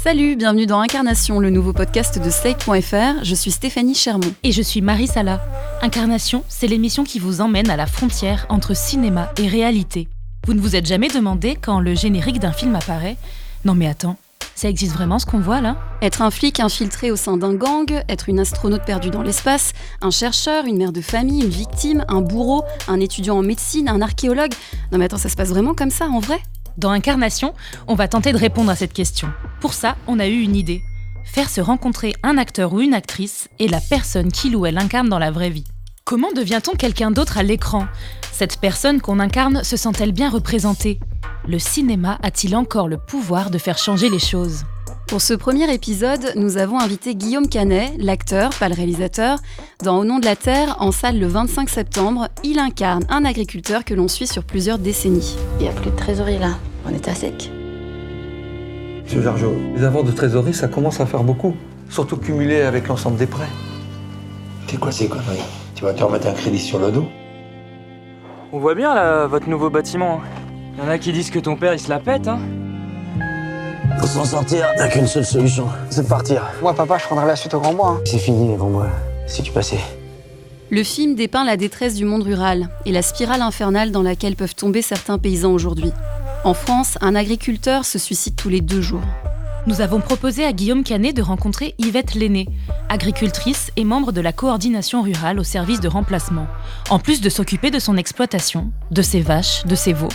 Salut, bienvenue dans Incarnation, le nouveau podcast de Slate.fr. Je suis Stéphanie Chermont. Et je suis Marie Sala. Incarnation, c'est l'émission qui vous emmène à la frontière entre cinéma et réalité. Vous ne vous êtes jamais demandé quand le générique d'un film apparaît ? Non mais attends, ça existe vraiment ce qu'on voit là ? Être un flic infiltré au sein d'un gang, être une astronaute perdue dans l'espace, un chercheur, une mère de famille, une victime, un bourreau, un étudiant en médecine, un archéologue. Non mais attends, ça se passe vraiment comme ça en vrai ? Dans Incarnation, on va tenter de répondre à cette question. Pour ça, on a eu une idée. Faire se rencontrer un acteur ou une actrice et la personne qu'il ou elle incarne dans la vraie vie. Comment devient-on quelqu'un d'autre à l'écran ? Cette personne qu'on incarne se sent-elle bien représentée ? Le cinéma a-t-il encore le pouvoir de faire changer les choses ? Pour ce premier épisode, nous avons invité Guillaume Canet, l'acteur, pas le réalisateur. Dans Au nom de la Terre, en salle le 25 septembre, il incarne un agriculteur que l'on suit sur plusieurs décennies. Il n'y a plus de trésorerie là, on est à sec. Monsieur Jargeau, les avances de trésorerie, ça commence à faire beaucoup. Surtout cumulé avec l'ensemble des prêts. C'est quoi ces conneries? Tu vas te remettre un crédit sur le dos? On voit bien là, votre nouveau bâtiment. Il y en a qui disent que ton père il se la pète, hein. Pour s'en sortir, t'as qu'une seule solution, c'est de partir. Moi, papa, je prendrai la suite au grand bois. C'est fini les grands bois, si tu passais. Le film dépeint la détresse du monde rural et la spirale infernale dans laquelle peuvent tomber certains paysans aujourd'hui. En France, un agriculteur se suicide tous les 2 jours. Nous avons proposé à Guillaume Canet de rencontrer Yvette Lenné, agricultrice et membre de la coordination rurale au service de remplacement. En plus de s'occuper de son exploitation, de ses vaches, de ses veaux,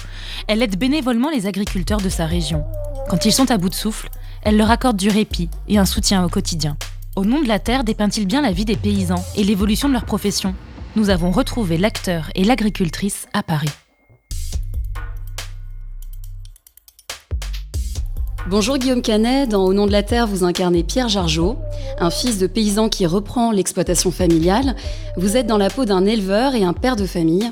elle aide bénévolement les agriculteurs de sa région. Quand ils sont à bout de souffle, elle leur accorde du répit et un soutien au quotidien. Au nom de la terre dépeint-il bien la vie des paysans et l'évolution de leur profession ? Nous avons retrouvé l'acteur et l'agricultrice à Paris. Bonjour Guillaume Canet, dans Au nom de la Terre, vous incarnez Pierre Jargeau, un fils de paysan qui reprend l'exploitation familiale. Vous êtes dans la peau d'un éleveur et un père de famille.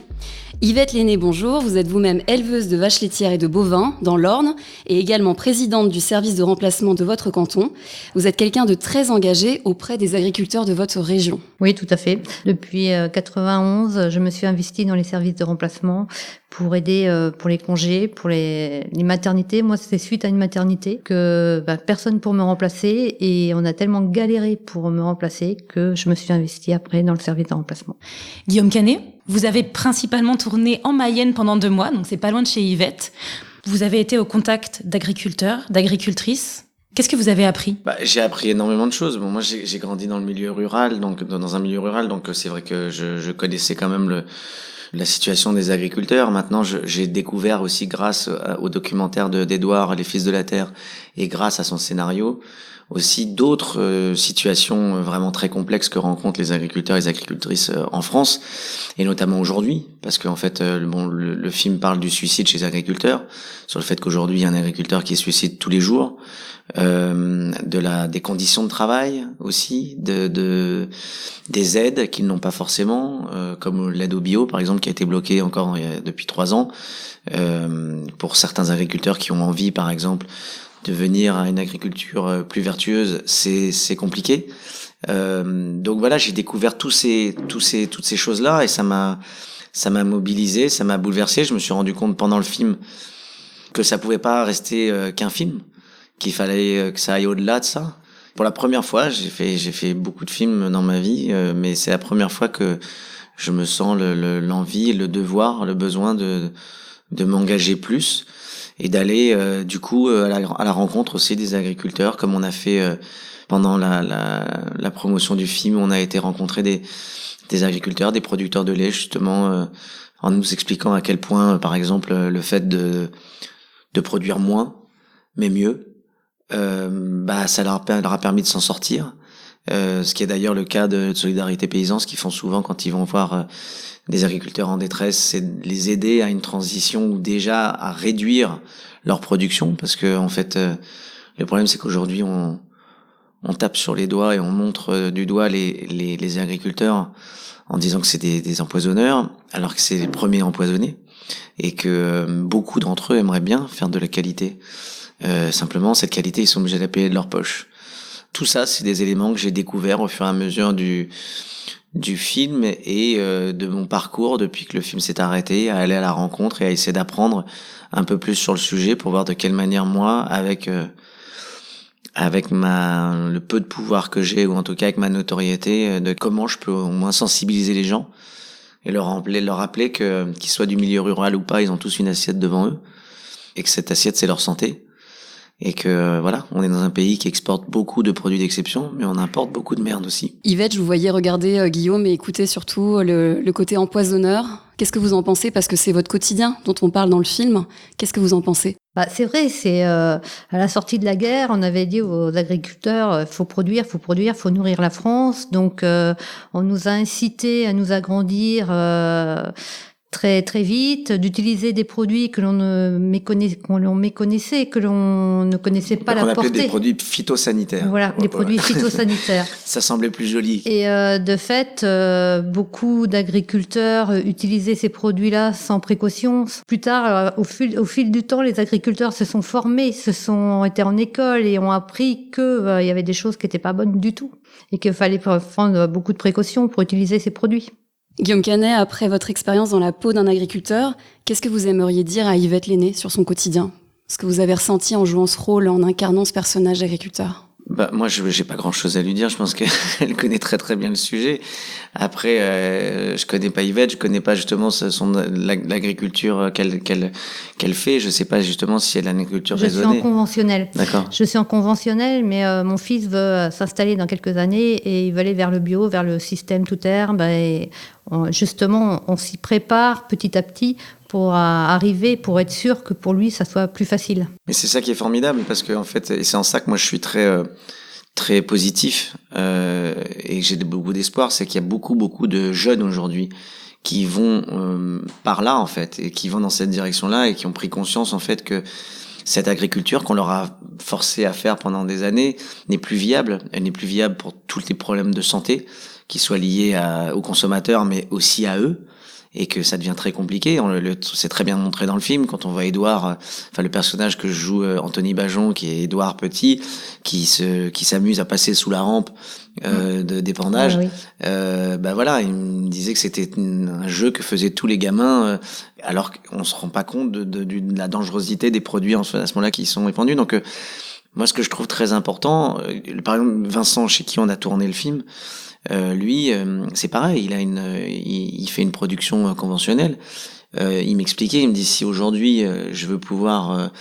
Yvette Lenné, bonjour, vous êtes vous-même éleveuse de vaches laitières et de bovins dans l'Orne et également présidente du service de remplacement de votre canton. Vous êtes quelqu'un de très engagé auprès des agriculteurs de votre région. Oui, tout à fait. Depuis 91, je me suis investie dans les services de remplacement pour aider pour les congés, pour les maternités. Moi, c'était suite à une maternité que personne pour me remplacer et on a tellement galéré pour me remplacer que je me suis investie après dans le service de remplacement. Guillaume Canet, vous avez principalement tourné en Mayenne pendant 2 mois, donc c'est pas loin de chez Yvette. Vous avez été au contact d'agriculteurs, d'agricultrices. Qu'est-ce que vous avez appris ? J'ai appris énormément de choses. Bon, moi, j'ai grandi dans le milieu rural, donc dans un milieu rural, donc c'est vrai que je connaissais quand même la situation des agriculteurs. Maintenant, j'ai découvert aussi grâce au documentaire d'Edouard, Les Fils de la Terre, et grâce à son scénario, aussi d'autres situations vraiment très complexes que rencontrent les agriculteurs et les agricultrices en France, et notamment aujourd'hui, parce qu'en fait, le film parle du suicide chez les agriculteurs, sur le fait qu'aujourd'hui, il y a un agriculteur qui se suicide tous les jours, des conditions de travail aussi, des aides qu'ils n'ont pas forcément, comme l'aide au bio par exemple qui a été bloquée encore depuis 3 ans, pour certains agriculteurs qui ont envie par exemple de venir à une agriculture plus vertueuse, c'est compliqué. Donc voilà, j'ai découvert toutes ces choses-là et ça m'a mobilisé, ça m'a bouleversé. Je me suis rendu compte pendant le film que ça pouvait pas rester qu'un film, qu'il fallait que ça aille au-delà de ça. Pour la première fois, j'ai fait beaucoup de films dans ma vie, mais c'est la première fois que je me sens l'envie, le devoir, le besoin de m'engager plus et d'aller du coup à la rencontre aussi des agriculteurs, comme on a fait pendant la promotion du film. On a été rencontrer des agriculteurs, des producteurs de lait, justement, en nous expliquant à quel point, par exemple, le fait de produire moins, mais mieux, ça leur a permis de s'en sortir. Ce qui est d'ailleurs le cas de Solidarité Paysan, ce qu'ils font souvent quand ils vont voir des agriculteurs en détresse, c'est de les aider à une transition ou déjà à réduire leur production, parce que en fait, le problème c'est qu'aujourd'hui on tape sur les doigts et on montre du doigt les agriculteurs en disant que c'est des empoisonneurs, alors que c'est les premiers empoisonnés et que beaucoup d'entre eux aimeraient bien faire de la qualité. Simplement, cette qualité, ils sont obligés de la payer de leur poche. Tout ça, c'est des éléments que j'ai découverts au fur et à mesure du film et de mon parcours depuis que le film s'est arrêté, à aller à la rencontre et à essayer d'apprendre un peu plus sur le sujet pour voir de quelle manière moi, avec avec le peu de pouvoir que j'ai, ou en tout cas avec ma notoriété, de comment je peux au moins sensibiliser les gens et leur rappeler que, qu'ils soient du milieu rural ou pas, ils ont tous une assiette devant eux, et que cette assiette, c'est leur santé. Et que voilà, on est dans un pays qui exporte beaucoup de produits d'exception, mais on importe beaucoup de merde aussi. Yvette, je vous voyais regarder Guillaume et écouter surtout le côté empoisonneur. Qu'est-ce que vous en pensez? Parce que c'est votre quotidien dont on parle dans le film. Qu'est-ce que vous en pensez? C'est vrai, à la sortie de la guerre, on avait dit aux agriculteurs, faut produire, faut nourrir la France. Donc, on nous a incités à nous agrandir très très vite, d'utiliser des produits que l'on méconnaissait, que l'on ne connaissait pas la portée. On appelait des produits phytosanitaires. Voilà, les produits phytosanitaires. Ça semblait plus joli. Et de fait, beaucoup d'agriculteurs utilisaient ces produits-là sans précaution. Plus tard, au fil du temps, les agriculteurs se sont formés, été en école et ont appris que il y avait des choses qui n'étaient pas bonnes du tout et qu'il fallait prendre beaucoup de précautions pour utiliser ces produits. Guillaume Canet, après votre expérience dans la peau d'un agriculteur, qu'est-ce que vous aimeriez dire à Yvette Lenné sur son quotidien? Ce que vous avez ressenti en jouant ce rôle, en incarnant ce personnage d'agriculteur? Moi, j'ai pas grand-chose à lui dire. Je pense qu'elle connaît très très bien le sujet. Après, je connais pas Yvette, je connais pas justement l'agriculture qu'elle fait. Je sais pas justement si elle a une agriculture raisonnée. Je suis en conventionnel. D'accord. Je suis en conventionnel, mais mon fils veut s'installer dans quelques années et il veut aller vers le bio, vers le système tout herbe. Et justement, on s'y prépare petit à petit pour arriver, pour être sûr que pour lui, ça soit plus facile. Mais c'est ça qui est formidable, parce que en fait, et c'est en ça que moi je suis très positif et que j'ai beaucoup d'espoir, c'est qu'il y a beaucoup de jeunes aujourd'hui qui vont par là en fait, et qui vont dans cette direction-là et qui ont pris conscience en fait que cette agriculture qu'on leur a forcé à faire pendant des années n'est plus viable. Elle n'est plus viable pour tous les problèmes de santé qui soient liés aux consommateurs, mais aussi à eux. Et que ça devient très compliqué. C'est très bien montré dans le film quand on voit Édouard, le personnage que joue Anthony Bajon, qui est Édouard Petit, qui s'amuse à passer sous la rampe d'épandage. Ah oui. Voilà, il me disait que c'était un jeu que faisaient tous les gamins, alors qu'on se rend pas compte de la dangerosité des produits à ce moment-là qui sont épandus. Donc moi, ce que je trouve très important, par exemple Vincent, chez qui on a tourné le film, lui, c'est pareil, il fait une production conventionnelle. Il m'expliquait, il me dit, si aujourd'hui je veux pouvoir,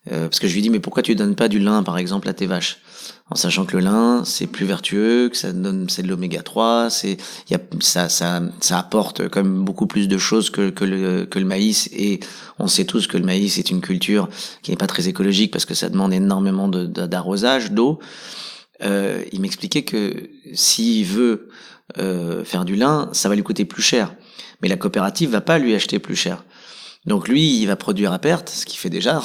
parce que je lui dis, mais pourquoi tu donnes pas du lin par exemple à tes vaches, en sachant que le lin c'est plus vertueux, que c'est de l'oméga 3, ça apporte quand même beaucoup plus de choses que le maïs, et on sait tous que le maïs est une culture qui n'est pas très écologique parce que ça demande énormément d'arrosage, d'eau. Il m'expliquait que s'il veut faire du lin, ça va lui coûter plus cher. Mais la coopérative va pas lui acheter plus cher. Donc lui, il va produire à perte, ce qu'il fait déjà,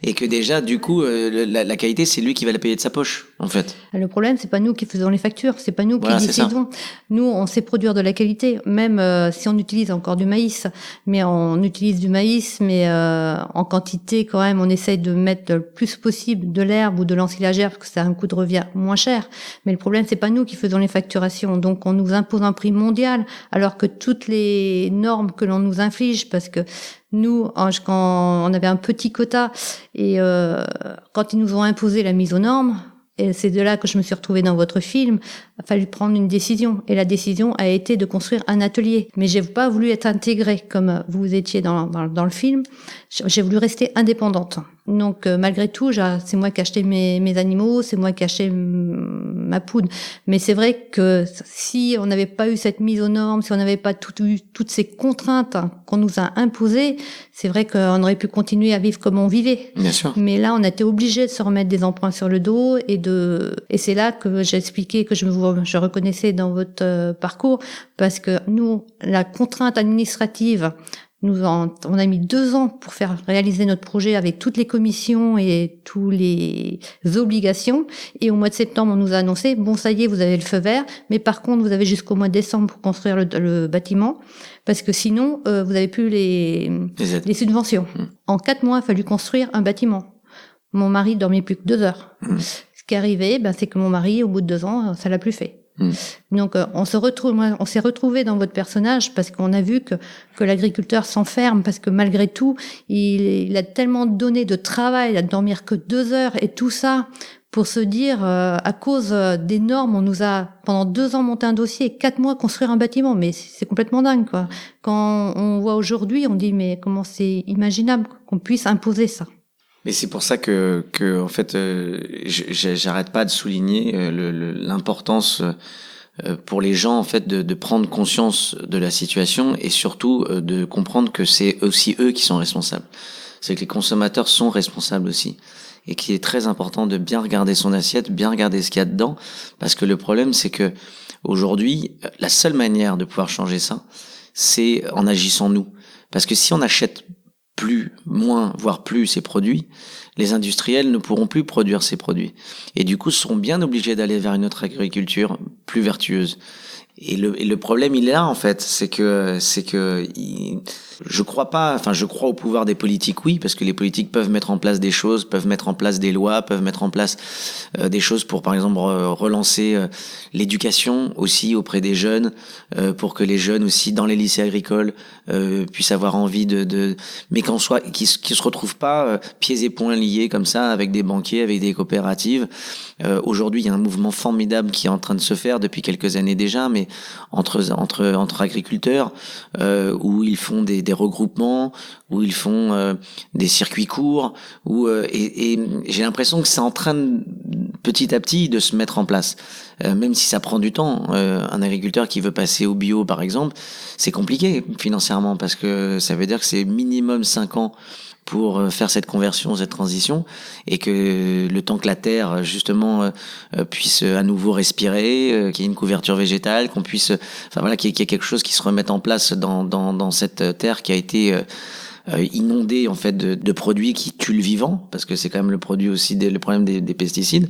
et que déjà, du coup, la qualité, c'est lui qui va la payer de sa poche, en fait. Le problème, c'est pas nous qui faisons les factures, c'est pas nous qui décidons. Nous, on sait produire de la qualité, même si on utilise encore du maïs. Mais on utilise du maïs, mais en quantité quand même, on essaye de mettre le plus possible de l'herbe ou de l'ensilagère, parce que ça a un coût de revient moins cher. Mais le problème, c'est pas nous qui faisons les facturations. Donc, on nous impose un prix mondial, alors que toutes les normes que l'on nous inflige, parce que nous, quand on avait un petit quota, et quand ils nous ont imposé la mise aux normes, et c'est de là que je me suis retrouvée dans votre film, il a fallu prendre une décision. Et la décision a été de construire un atelier. Mais j'ai pas voulu être intégrée comme vous étiez dans le film. J'ai voulu rester indépendante. Donc malgré tout, c'est moi qui ai acheté mes animaux, c'est moi qui ai acheté ma poudre. Mais c'est vrai que si on n'avait pas eu cette mise aux normes, si on n'avait pas eu toutes ces contraintes qu'on nous a imposées, c'est vrai qu'on aurait pu continuer à vivre comme on vivait. Bien sûr. Mais là, on a été obligé de se remettre des emprunts sur le dos et c'est là que j'ai expliqué que je reconnaissais dans votre parcours, parce que nous, la contrainte administrative, on a mis 2 ans pour faire réaliser notre projet avec toutes les commissions et toutes les obligations. Et au mois de septembre, on nous a annoncé, bon, ça y est, vous avez le feu vert, mais par contre, vous avez jusqu'au mois de décembre pour construire le bâtiment, parce que sinon, vous n'avez plus les subventions. En 4 mois, il a fallu construire un bâtiment. Mon mari dormait plus que 2 heures. Ce qui est arrivé, c'est que mon mari, au bout de 2 ans, ça l'a plus fait. Donc on s'est retrouvé dans votre personnage, parce qu'on a vu que l'agriculteur s'enferme, parce que malgré tout il a tellement donné de travail à dormir que 2 heures, et tout ça pour se dire, à cause des normes, on nous a pendant 2 ans monté un dossier et 4 mois construire un bâtiment. Mais c'est complètement dingue, quoi. Quand on voit aujourd'hui, on dit mais comment c'est imaginable qu'on puisse imposer ça. Mais c'est pour ça que en fait, j'arrête pas de souligner l'importance pour les gens en fait de prendre conscience de la situation et surtout de comprendre que c'est aussi eux qui sont responsables. C'est que les consommateurs sont responsables aussi. Et qu'il est très important de bien regarder son assiette, bien regarder ce qu'il y a dedans, parce que le problème c'est que aujourd'hui, la seule manière de pouvoir changer ça, c'est en agissant nous. Parce que si on achète moins, voire plus ces produits, les industriels ne pourront plus produire ces produits. Et du coup, seront bien obligés d'aller vers une autre agriculture plus vertueuse. Et le problème, il est là, en fait. C'est que je crois au pouvoir des politiques, oui, parce que les politiques peuvent mettre en place des choses, peuvent mettre en place des lois, peuvent mettre en place des choses pour, par exemple, relancer l'éducation aussi auprès des jeunes, pour que les jeunes aussi, dans les lycées agricoles, puissent avoir envie mais qu'ils se retrouvent pas pieds et poings liés comme ça, avec des banquiers, avec des coopératives. Aujourd'hui, il y a un mouvement formidable qui est en train de se faire depuis quelques années déjà, mais entre agriculteurs, où ils font des regroupements, où ils font des circuits courts, et j'ai l'impression que c'est en train petit à petit de se mettre en place, même si ça prend du temps. Un agriculteur qui veut passer au bio, par exemple, c'est compliqué financièrement, parce que ça veut dire que c'est minimum 5 ans pour faire cette conversion, cette transition, et que le temps que la terre justement puisse à nouveau respirer, qu'il y ait une couverture végétale, qu'on puisse, qu'il y ait quelque chose qui se remette en place dans cette terre qui a été inondée en fait de produits qui tuent le vivant, parce que c'est quand même le problème des pesticides.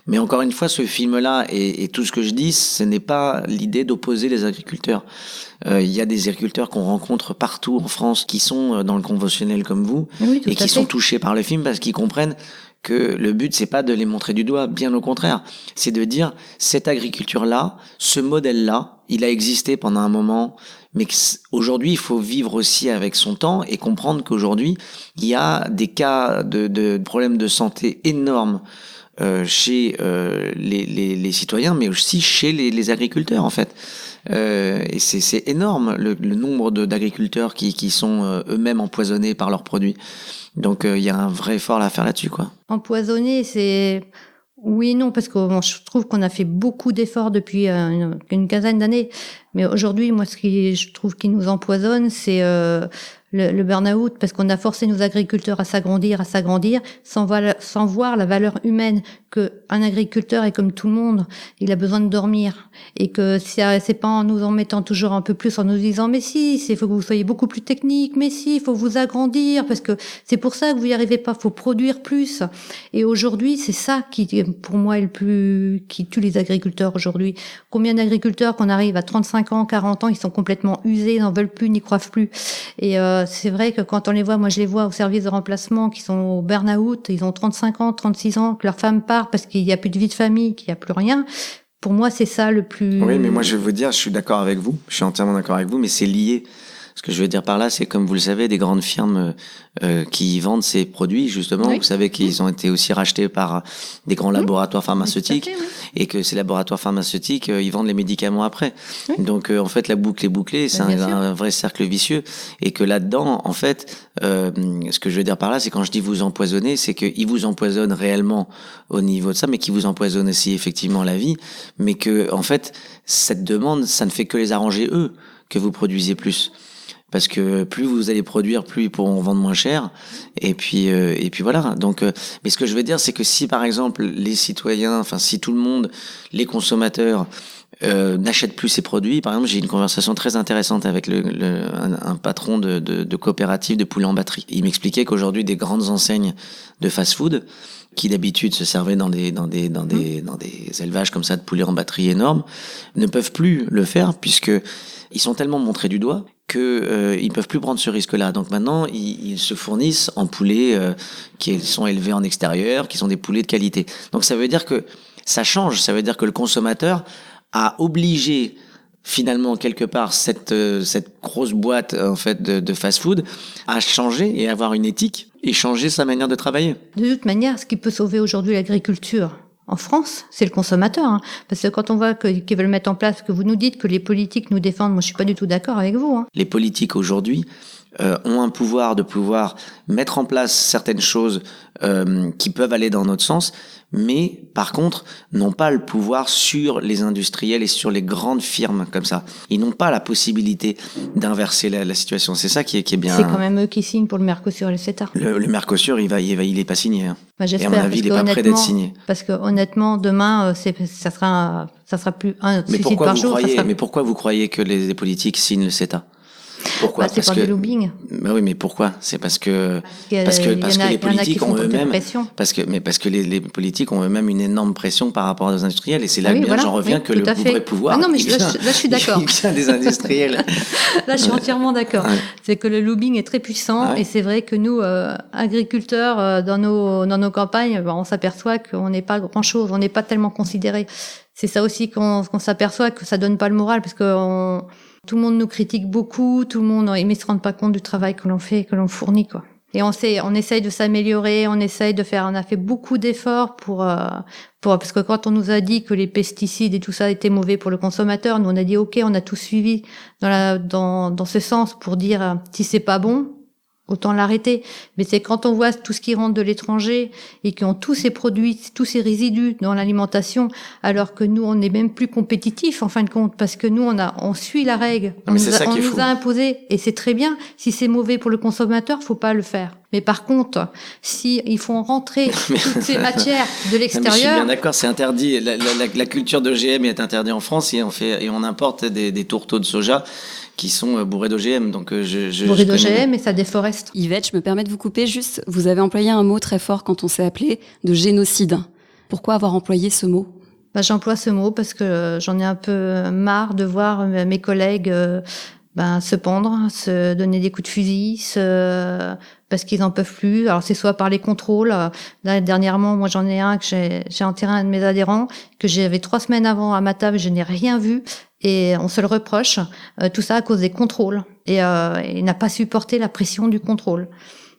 Mais encore une fois, ce film-là et tout ce que je dis, ce n'est pas l'idée d'opposer les agriculteurs. Il y a des agriculteurs qu'on rencontre partout en France qui sont dans le conventionnel comme vous, oui, et qui sont touchés par le film parce qu'ils comprennent que le but, c'est pas de les montrer du doigt, bien au contraire. C'est de dire, cette agriculture-là, ce modèle-là, il a existé pendant un moment, mais aujourd'hui, il faut vivre aussi avec son temps et comprendre qu'aujourd'hui, il y a des cas de problèmes de santé énormes chez les citoyens, mais aussi chez les agriculteurs, en fait. Et c'est énorme le nombre d'agriculteurs qui sont eux-mêmes empoisonnés par leurs produits. Donc il y a un vrai effort à faire là-dessus, quoi. Empoisonné, c'est oui et non, parce que je trouve qu'on a fait beaucoup d'efforts depuis une quinzaine d'années. Mais aujourd'hui, moi, je trouve qui nous empoisonne, c'est le burn-out, parce qu'on a forcé nos agriculteurs à s'agrandir, sans voir la valeur humaine, que un agriculteur est comme tout le monde, il a besoin de dormir, et que c'est pas en nous en mettant toujours un peu plus, en nous disant mais si, il faut que vous soyez beaucoup plus technique, mais si, il faut vous agrandir, parce que c'est pour ça que vous y arrivez pas, faut produire plus. Et aujourd'hui, c'est ça qui, pour moi, qui tue les agriculteurs aujourd'hui. Combien d'agriculteurs qu'on arrive à 35 ans, 40 ans, ils sont complètement usés, ils n'en veulent plus, n'y croient plus. Et c'est vrai que quand on les voit, moi je les vois au service de remplacement, qui sont au burn-out, ils ont 35 ans, 36 ans, que leur femme part parce qu'il n'y a plus de vie de famille, qu'il n'y a plus rien. Pour moi, c'est ça le plus... Oui, mais moi je vais vous dire, je suis d'accord avec vous, je suis entièrement d'accord avec vous, mais c'est lié. Ce que je veux dire par là, c'est comme vous le savez, des grandes firmes qui vendent ces produits, justement. Oui. Vous savez qu'ils ont été aussi rachetés par des grands laboratoires pharmaceutiques, oui. Et que ces laboratoires pharmaceutiques, ils vendent les médicaments après. Oui. Donc, en fait, la boucle est bouclée, c'est un vrai cercle vicieux. Et que là-dedans, en fait, ce que je veux dire par là, c'est quand je dis vous empoisonner, c'est qu'ils vous empoisonnent réellement au niveau de ça, mais qu'ils vous empoisonnent aussi effectivement la vie. Mais que, en fait, cette demande, ça ne fait que les arranger eux, que vous produisez plus. Parce que plus vous allez produire, plus ils pourront vendre moins cher. Et puis voilà. Donc, mais ce que je veux dire, c'est que si par exemple les citoyens, si tout le monde, les consommateurs n'achètent plus ces produits. Par exemple, j'ai eu une conversation très intéressante avec un patron de coopérative de poulet en batterie. Il m'expliquait qu'aujourd'hui, des grandes enseignes de fast-food qui d'habitude se servaient dans des élevages comme ça de poulets en batterie énormes, ne peuvent plus le faire puisque ils sont tellement montrés du doigt que ils peuvent plus prendre ce risque-là. Donc maintenant, ils se fournissent en poulets qui sont élevés en extérieur, qui sont des poulets de qualité. Donc ça veut dire que ça change. Ça veut dire que le consommateur a obligé finalement, quelque part, cette grosse boîte en fait de fast-food à changer et avoir une éthique et changer sa manière de travailler. De toute manière, ce qui peut sauver aujourd'hui l'agriculture en France, c'est le consommateur. Hein. Parce que quand on voit qu'ils veulent mettre en place, que vous nous dites que les politiques nous défendent, moi je suis pas du tout d'accord avec vous. Hein. Les politiques aujourd'hui ont un pouvoir de pouvoir mettre en place certaines choses qui peuvent aller dans notre sens, mais par contre n'ont pas le pouvoir sur les industriels et sur les grandes firmes comme ça. Ils n'ont pas la possibilité d'inverser la situation. C'est ça qui est bien. C'est quand même eux qui signent pour le Mercosur et le CETA. Le Mercosur, il est pas signé. Hein. Bah, et à mon avis, il est pas prêt d'être signé. Parce que honnêtement, demain, ça sera plus un suicide par jour. Mais pourquoi vous croyez que les politiques signent le CETA? Pourquoi? C'est par du lobbying. Bah oui, mais pourquoi? C'est parce que les politiques ont eux-mêmes, parce que les politiques ont eux-mêmes une énorme pression par rapport aux industriels, et c'est là j'en reviens que le vrai pouvoir. Ah non, mais là, je suis d'accord. Il vient des industriels. Là, je suis entièrement d'accord. Ouais. C'est que le lobbying est très puissant, et c'est vrai que nous, agriculteurs, dans nos campagnes, on s'aperçoit qu'on n'est pas grand-chose, on n'est pas tellement considérés. C'est ça aussi qu'on s'aperçoit, que ça donne pas le moral, parce que tout le monde nous critique beaucoup, tout le monde, mais se rend pas compte du travail que l'on fait, que l'on fournit, quoi. Et on essaye de s'améliorer, on a fait beaucoup d'efforts parce que quand on nous a dit que les pesticides et tout ça étaient mauvais pour le consommateur, nous on a dit ok, on a tout suivi dans ce sens pour dire si c'est pas bon, autant l'arrêter. Mais c'est quand on voit tout ce qui rentre de l'étranger et qui ont tous ces produits, tous ces résidus dans l'alimentation, alors que nous, on n'est même plus compétitifs, en fin de compte, parce que nous, on suit la règle. On nous a imposé, et c'est très bien. Si c'est mauvais pour le consommateur, faut pas le faire. Mais par contre, si ils font rentrer toutes ces matières de l'extérieur... Je suis bien d'accord, c'est interdit. La culture d'OGM est interdite en France et on importe des tourteaux de soja qui sont bourrés d'OGM. Donc bourrés d'OGM, et ça déforeste. Yvette, je me permets de vous couper juste. Vous avez employé un mot très fort quand on s'est appelé de génocide. Pourquoi avoir employé ce mot? J'emploie ce mot parce que j'en ai un peu marre de voir mes collègues se pendre, se donner des coups de fusil, parce qu'ils en peuvent plus. Alors c'est soit par les contrôles. Là, dernièrement, moi j'en ai un que j'ai enterré un de mes adhérents que j'avais 3 semaines avant à ma table, je n'ai rien vu. Et on se le reproche, tout ça à cause des contrôles. Et il n'a pas supporté la pression du contrôle.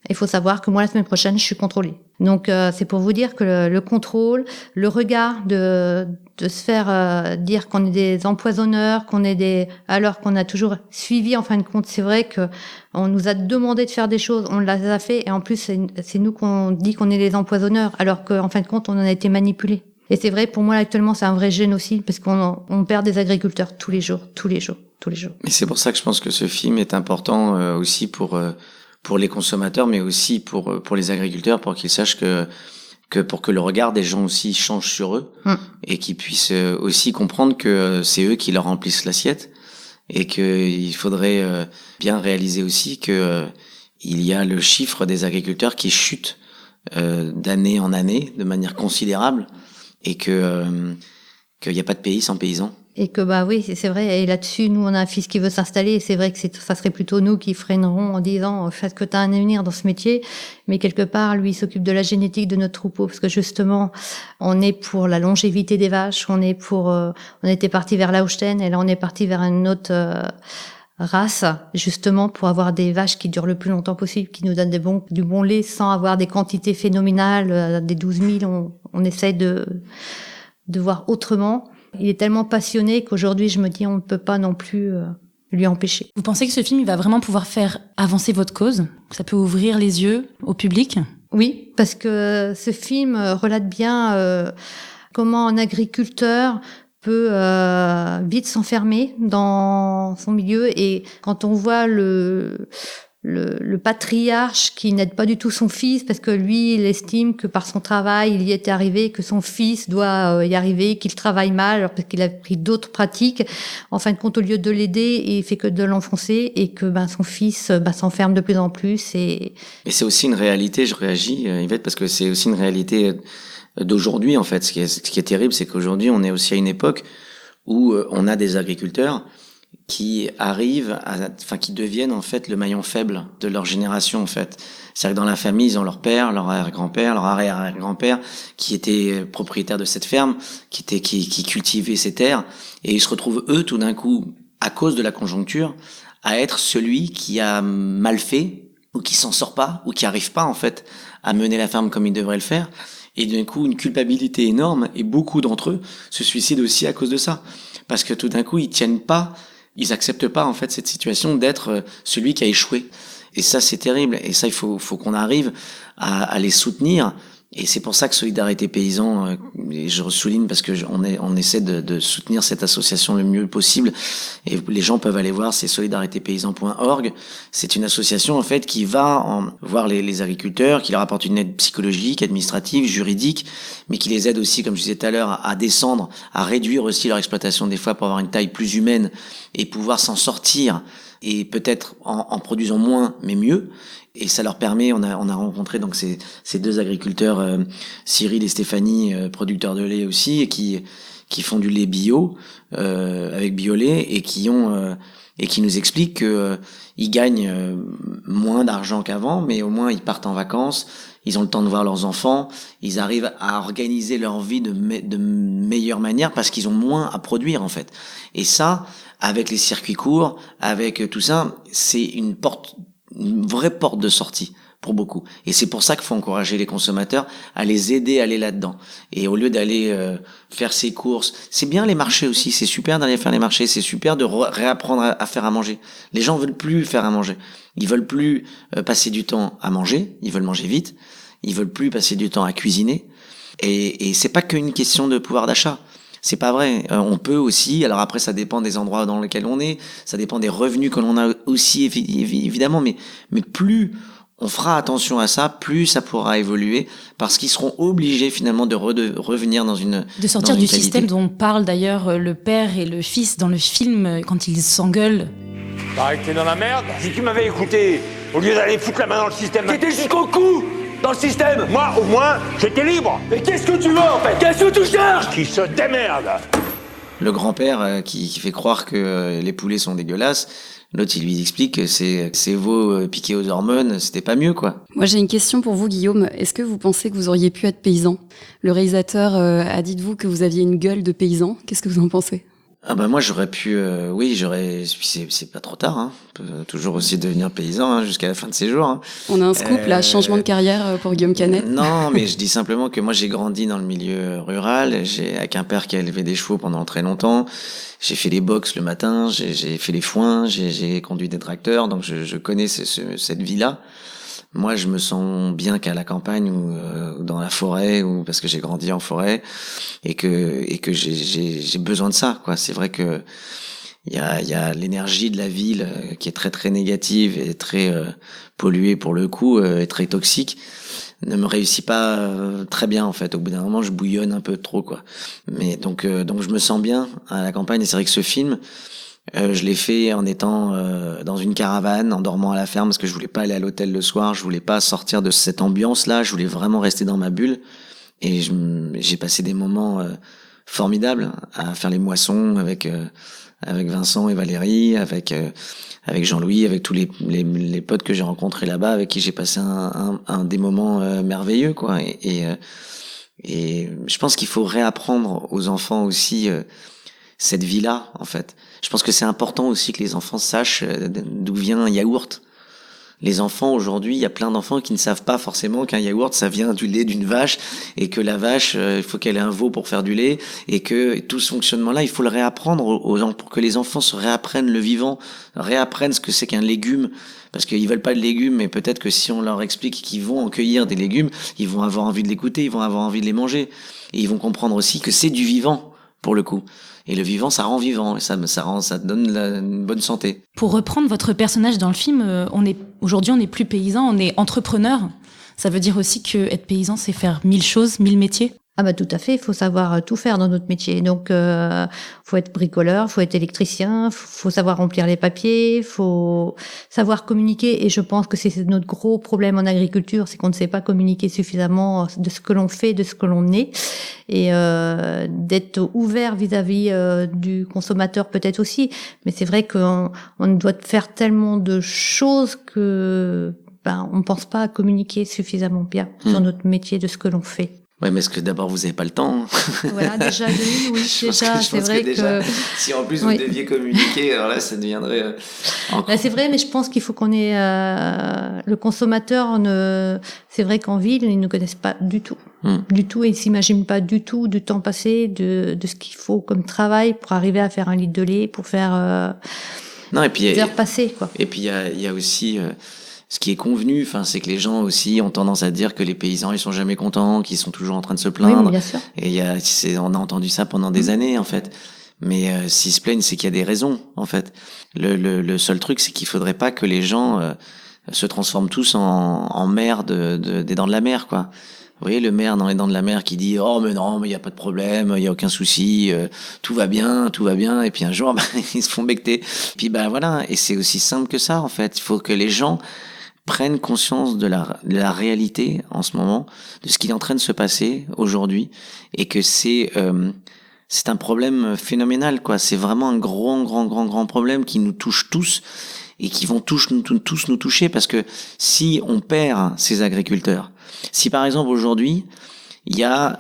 Il faut savoir que moi, la semaine prochaine, je suis contrôlée. Donc, c'est pour vous dire que le contrôle, le regard de se faire dire qu'on est des empoisonneurs, alors qu'on a toujours suivi, en fin de compte, c'est vrai que on nous a demandé de faire des choses, on les a fait, et en plus, c'est nous qu'on dit qu'on est des empoisonneurs, alors qu'en fin de compte, on en a été manipulés. Et c'est vrai, pour moi, actuellement, c'est un vrai génocide, parce qu'on perd des agriculteurs tous les jours. Et c'est pour ça que je pense que ce film est important aussi pour les consommateurs, mais aussi pour les agriculteurs, pour qu'ils sachent pour que le regard des gens aussi change sur eux, et qu'ils puissent aussi comprendre que c'est eux qui leur remplissent l'assiette, et qu'il faudrait bien réaliser aussi que il y a le chiffre des agriculteurs qui chute d'année en année de manière considérable, et qu'il n'y a pas de pays sans paysans. Et que oui, c'est vrai. Et là-dessus, nous, on a un fils qui veut s'installer. Et c'est vrai que ça serait plutôt nous qui freinerons en disant faites que tu as un avenir dans ce métier. Mais quelque part, lui, il s'occupe de la génétique de notre troupeau, parce que justement, on est pour la longévité des vaches. On était parti vers la Holstein, et là, on est parti vers une autre race, justement pour avoir des vaches qui durent le plus longtemps possible, qui nous donnent du bon lait sans avoir des quantités phénoménales, des 12 000. On essaye de voir autrement. Il est tellement passionné qu'aujourd'hui, je me dis, on ne peut pas non plus lui empêcher. Vous pensez que ce film, il va vraiment pouvoir faire avancer votre cause? Ça peut ouvrir les yeux au public? Oui, parce que ce film relate bien comment un agriculteur peut vite s'enfermer dans son milieu, et quand on voit le patriarche qui n'aide pas du tout son fils, parce que lui, il estime que par son travail, il y était arrivé, que son fils doit y arriver, qu'il travaille mal, alors parce qu'il a pris d'autres pratiques. En fin de compte, au lieu de l'aider, il fait que de l'enfoncer, et que son fils s'enferme de plus en plus. Et c'est aussi une réalité, je réagis, Yvette, parce que c'est aussi une réalité d'aujourd'hui, en fait. Ce qui est terrible, c'est qu'aujourd'hui, on est aussi à une époque où on a des agriculteurs qui qui deviennent en fait le maillon faible de leur génération en fait. C'est-à-dire que dans la famille, ils ont leur père, leur arrière-grand-père, leur arrière-arrière-grand-père qui était propriétaire de cette ferme, qui cultivait ces terres, et ils se retrouvent eux tout d'un coup, à cause de la conjoncture, à être celui qui a mal fait ou qui s'en sort pas ou qui arrive pas en fait à mener la ferme comme il devrait le faire. Et d'un coup, une culpabilité énorme, et beaucoup d'entre eux se suicident aussi à cause de ça. Parce que tout d'un coup, ils acceptent pas, en fait, cette situation d'être celui qui a échoué. Et ça, c'est terrible. Et ça, il faut qu'on arrive à les soutenir. Et c'est pour ça que Solidarité Paysans, et je souligne parce que on essaie de soutenir cette association le mieux possible. Et les gens peuvent aller voir, c'est solidaritépaysans.org. C'est une association, en fait, qui va voir les agriculteurs, qui leur apporte une aide psychologique, administrative, juridique, mais qui les aide aussi, comme je disais tout à l'heure, à descendre, à réduire aussi leur exploitation des fois pour avoir une taille plus humaine et pouvoir s'en sortir, et peut-être en produisant moins, mais mieux. Et ça leur permet, on a rencontré donc ces deux agriculteurs, Cyril et Stéphanie, producteurs de lait aussi, et qui font du lait bio, avec Biolait, et qui nous expliquent que ils gagnent moins d'argent qu'avant, mais au moins ils partent en vacances, ils ont le temps de voir leurs enfants, ils arrivent à organiser leur vie de meilleure manière parce qu'ils ont moins à produire en fait. Et ça, avec les circuits courts, avec tout ça, c'est une vraie porte de sortie pour beaucoup. Et c'est pour ça qu'il faut encourager les consommateurs à les aider à aller là-dedans. Et au lieu d'aller faire ses courses, c'est bien les marchés aussi, c'est super d'aller faire les marchés, c'est super de réapprendre à faire à manger. Les gens veulent plus faire à manger. Ils veulent plus passer du temps à manger, ils veulent manger vite. Ils veulent plus passer du temps à cuisiner. Et c'est pas qu'une question de pouvoir d'achat. C'est pas vrai. On peut aussi, alors après ça dépend des endroits dans lesquels on est, ça dépend des revenus que l'on a aussi évidemment, mais plus on fera attention à ça, plus ça pourra évoluer, parce qu'ils seront obligés finalement de revenir dans une de sortir du système dont parle d'ailleurs le père et le fils dans le film quand ils s'engueulent. Pareil que t'es dans la merde. Si tu m'avais écouté, au lieu d'aller foutre la main dans le système, t'étais jusqu'au cou dans le système. Moi, au moins, j'étais libre. Mais qu'est-ce que tu veux, en fait? Qu'est-ce que tu cherches? Qui se démerde. Le grand-père qui fait croire que les poulets sont dégueulasses, l'autre il lui explique que ces veaux piqués aux hormones, c'était pas mieux quoi. Moi j'ai une question pour vous Guillaume, est-ce que vous pensez que vous auriez pu être paysan? Le réalisateur a dit de vous que vous aviez une gueule de paysan, qu'est-ce que vous en pensez? Ah bah moi j'aurais pu, c'est pas trop tard, hein. On peut toujours aussi devenir paysan hein, jusqu'à la fin de ses jours. Hein. On a un scoop là, changement de carrière pour Guillaume Canet. Non, mais je dis simplement que moi j'ai grandi dans le milieu rural, avec un père qui a élevé des chevaux pendant très longtemps. J'ai fait les box le matin, j'ai fait les foins, j'ai conduit des tracteurs, donc je connais cette vie-là. Moi, je me sens bien qu'à la campagne ou dans la forêt, ou parce que j'ai grandi en forêt et que j'ai besoin de ça, quoi. C'est vrai que il y a l'énergie de la ville qui est très très négative et très polluée pour le coup et très toxique. Ne me réussit pas très bien en fait. Au bout d'un moment, je bouillonne un peu trop, quoi. Mais donc je me sens bien à la campagne. Et c'est vrai que ce film, je l'ai fait en étant dans une caravane, en dormant à la ferme, parce que je voulais pas aller à l'hôtel le soir, je voulais pas sortir de cette ambiance-là, je voulais vraiment rester dans ma bulle. Et j'ai passé des moments formidables à faire les moissons avec Vincent et Valérie, avec Jean-Louis, avec tous les potes que j'ai rencontrés là-bas, avec qui j'ai passé des moments merveilleux, quoi. Et je pense qu'il faut réapprendre aux enfants aussi cette vie-là, en fait. Je pense que c'est important aussi que les enfants sachent d'où vient un yaourt. Les enfants, aujourd'hui, il y a plein d'enfants qui ne savent pas forcément qu'un yaourt, ça vient du lait d'une vache, et que la vache, il faut qu'elle ait un veau pour faire du lait, et que tout ce fonctionnement-là, il faut le réapprendre aux gens, pour que les enfants se réapprennent le vivant, réapprennent ce que c'est qu'un légume, parce qu'ils veulent pas de légumes, mais peut-être que si on leur explique qu'ils vont en cueillir des légumes, ils vont avoir envie de l'écouter, ils vont avoir envie de les manger, et ils vont comprendre aussi que c'est du vivant, pour le coup. Et le vivant, ça rend vivant, et ça donne une bonne santé. Pour reprendre votre personnage dans le film, aujourd'hui on n'est plus paysan, on est entrepreneur. Ça veut dire aussi que être paysan, c'est faire 1000 choses, 1000 métiers. Ah bah tout à fait, il faut savoir tout faire dans notre métier. Donc faut être bricoleur, faut être électricien, faut savoir remplir les papiers, faut savoir communiquer, et je pense que c'est notre gros problème en agriculture, c'est qu'on ne sait pas communiquer suffisamment de ce que l'on fait, de ce que l'on est, et d'être ouvert vis-à-vis du consommateur peut-être aussi, mais c'est vrai qu'on doit faire tellement de choses que on pense pas à communiquer suffisamment bien sur notre métier, de ce que l'on fait. Ouais, mais est-ce que d'abord vous avez pas le temps? Voilà, déjà, oui, déjà, c'est vrai que... Si en plus vous deviez communiquer, alors là, ça deviendrait... Là, c'est vrai, mais je pense qu'il faut qu'on ait... le consommateur, c'est vrai qu'en ville, ils ne connaissent pas du tout. Du tout, et ils s'imaginent pas du tout du temps passé, de ce qu'il faut comme travail pour arriver à faire un litre de lait, pour faire... non, et puis... faire passer, quoi. Et puis, il y a aussi... ce qui est convenu, c'est que les gens aussi ont tendance à dire que les paysans, ils sont jamais contents, qu'ils sont toujours en train de se plaindre. Oui, bien sûr. Et on a entendu ça pendant des années, en fait. Mais s'ils se plaignent, c'est qu'il y a des raisons, en fait. Le seul truc, c'est qu'il faudrait pas que les gens se transforment tous en maires des Dents de la Mer, quoi. Vous voyez, le maire dans les Dents de la Mer qui dit « Oh, mais non, mais il y a pas de problème, il y a aucun souci, tout va bien. » Et puis un jour, ils se font becter. Puis voilà, et c'est aussi simple que ça, en fait. Il faut que les gens prennent conscience de la réalité en ce moment, de ce qui est en train de se passer aujourd'hui, et que c'est un problème phénoménal, quoi. C'est vraiment un grand problème qui nous touche tous et qui vont tous nous toucher, parce que si on perd ces agriculteurs, si par exemple aujourd'hui il y a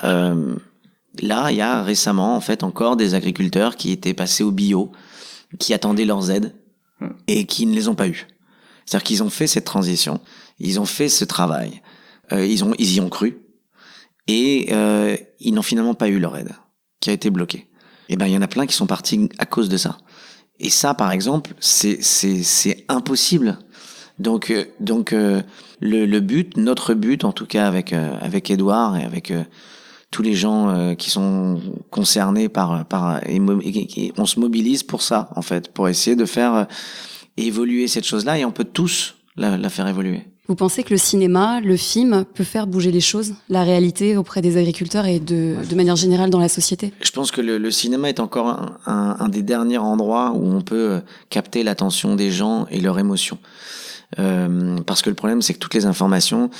récemment en fait encore des agriculteurs qui étaient passés au bio, qui attendaient leurs aides et qui ne les ont pas eu. C'est-à-dire qu'ils ont fait cette transition, ils ont fait ce travail, ils y ont cru, et ils n'ont finalement pas eu leur aide, qui a été bloquée. Et il y en a plein qui sont partis à cause de ça. Et ça, par exemple, c'est impossible. Donc notre but, en tout cas avec Édouard et avec tous les gens qui sont concernés et on se mobilise pour ça, en fait, pour essayer de faire évoluer cette chose-là, et on peut tous la faire évoluer. Vous pensez que le cinéma, le film, peut faire bouger les choses, la réalité auprès des agriculteurs et de manière générale dans la société? Je pense que le cinéma est encore un des derniers endroits où on peut capter l'attention des gens et leurs émotions. Parce que le problème, c'est que toutes les informations,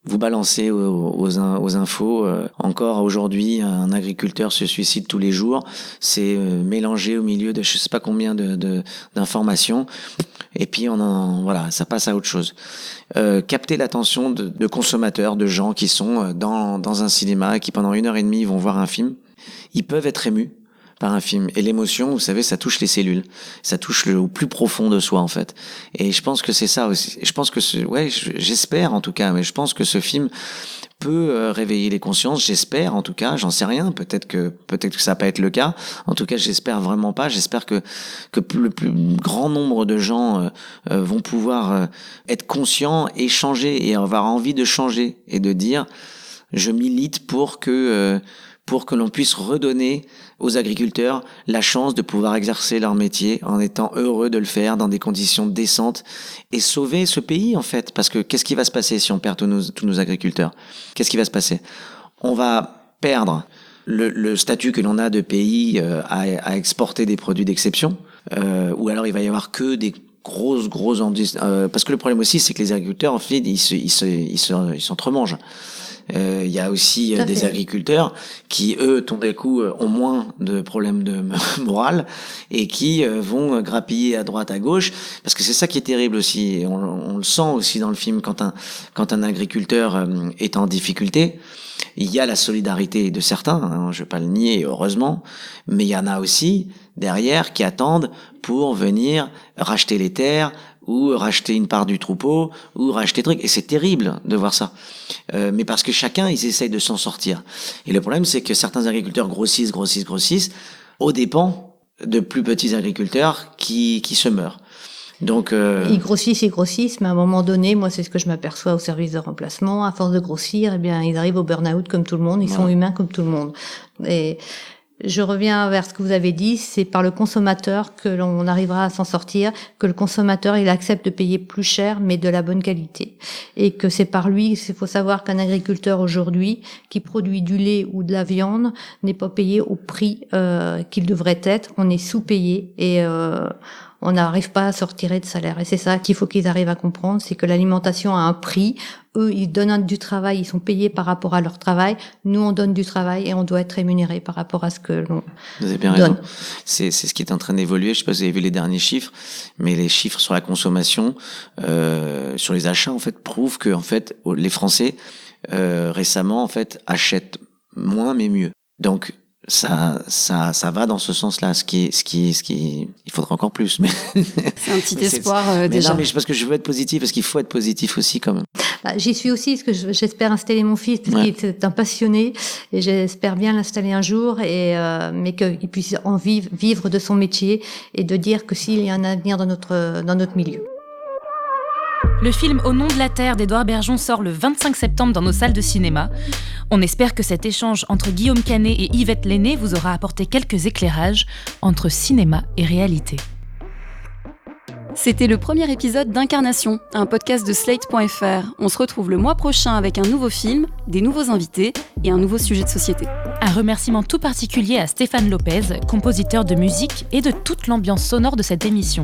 vous balancez aux infos. Encore aujourd'hui, un agriculteur se suicide tous les jours. C'est mélangé au milieu de je sais pas combien d'informations. Et puis ça passe à autre chose. Capter l'attention de consommateurs, de gens qui sont dans un cinéma, qui pendant 1h30 vont voir un film. Ils peuvent être émus par un film. Et l'émotion, vous savez, ça touche les cellules. Ça touche au plus profond de soi, en fait. Et je pense que c'est ça aussi. Et je pense que j'espère en tout cas, mais je pense que ce film peut réveiller les consciences. J'espère en tout cas, j'en sais rien. Peut-être que ça va pas être le cas. En tout cas, j'espère vraiment pas. J'espère que le plus grand nombre de gens vont pouvoir être conscients et changer et avoir envie de changer et de dire je milite pour que l'on puisse redonner aux agriculteurs la chance de pouvoir exercer leur métier en étant heureux de le faire dans des conditions décentes et sauver ce pays, en fait. Parce que qu'est-ce qui va se passer si on perd tous nos agriculteurs? Qu'est-ce qui va se passer? On va perdre le statut que l'on a de pays à exporter des produits d'exception, ou alors il va y avoir que des grosses parce que le problème aussi, c'est que les agriculteurs, en fait, ils s'entremangent. Il y a aussi des agriculteurs qui, eux, tout d'un coup, ont moins de problèmes de morale et qui vont grappiller à droite, à gauche, parce que c'est ça qui est terrible aussi. Et on le sent aussi dans le film quand un agriculteur est en difficulté. Il y a la solidarité de certains, je vais pas le nier, heureusement, mais il y en a aussi derrière qui attendent pour venir racheter les terres, ou racheter une part du troupeau, ou racheter des trucs. Et c'est terrible de voir ça. Mais parce que chacun, ils essayent de s'en sortir. Et le problème, c'est que certains agriculteurs grossissent, aux dépens de plus petits agriculteurs qui se meurent. Donc, Ils grossissent, mais à un moment donné, moi, c'est ce que je m'aperçois au service de remplacement. À force de grossir, ils arrivent au burn-out comme tout le monde. Ils sont humains comme tout le monde. Je reviens vers ce que vous avez dit, c'est par le consommateur que l'on arrivera à s'en sortir, que le consommateur il accepte de payer plus cher mais de la bonne qualité. Et que c'est par lui, il faut savoir qu'un agriculteur aujourd'hui qui produit du lait ou de la viande n'est pas payé au prix qu'il devrait être, on est sous-payé et on n'arrive pas à sortir de salaire. Et c'est ça qu'il faut qu'ils arrivent à comprendre, c'est que l'alimentation a un prix. Eux, ils donnent du travail, ils sont payés par rapport à leur travail. Nous, on donne du travail et on doit être rémunérés par rapport à ce que l'on donne. Vous avez bien raison. C'est ce qui est en train d'évoluer. Je sais pas si vous avez vu les derniers chiffres, mais les chiffres sur la consommation, sur les achats, en fait, prouvent que, en fait, les Français, récemment, en fait, achètent moins mais mieux. Donc, ça va dans ce sens-là. Ce qui, il faudra encore plus, mais. C'est un petit espoir, déjà. Non, mais parce que je veux être positif, parce qu'il faut être positif aussi, quand même. J'y suis aussi, parce que j'espère installer mon fils, parce qu'il est un passionné, et j'espère bien l'installer un jour, mais qu'il puisse en vivre de son métier, et de dire que s'il y a un avenir dans notre milieu. Le film Au nom de la terre d'Édouard Bergeon sort le 25 septembre dans nos salles de cinéma. On espère que cet échange entre Guillaume Canet et Yvette Lenné vous aura apporté quelques éclairages entre cinéma et réalité. C'était le premier épisode d'Incarnation, un podcast de Slate.fr. On se retrouve le mois prochain avec un nouveau film, des nouveaux invités et un nouveau sujet de société. Un remerciement tout particulier à Stéphane Lopez, compositeur de musique et de toute l'ambiance sonore de cette émission.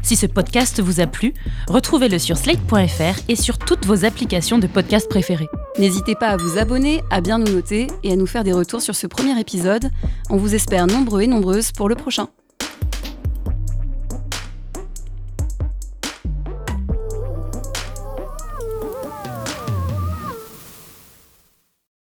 Si ce podcast vous a plu, retrouvez-le sur Slate.fr et sur toutes vos applications de podcast préférées. N'hésitez pas à vous abonner, à bien nous noter et à nous faire des retours sur ce premier épisode. On vous espère nombreux et nombreuses pour le prochain.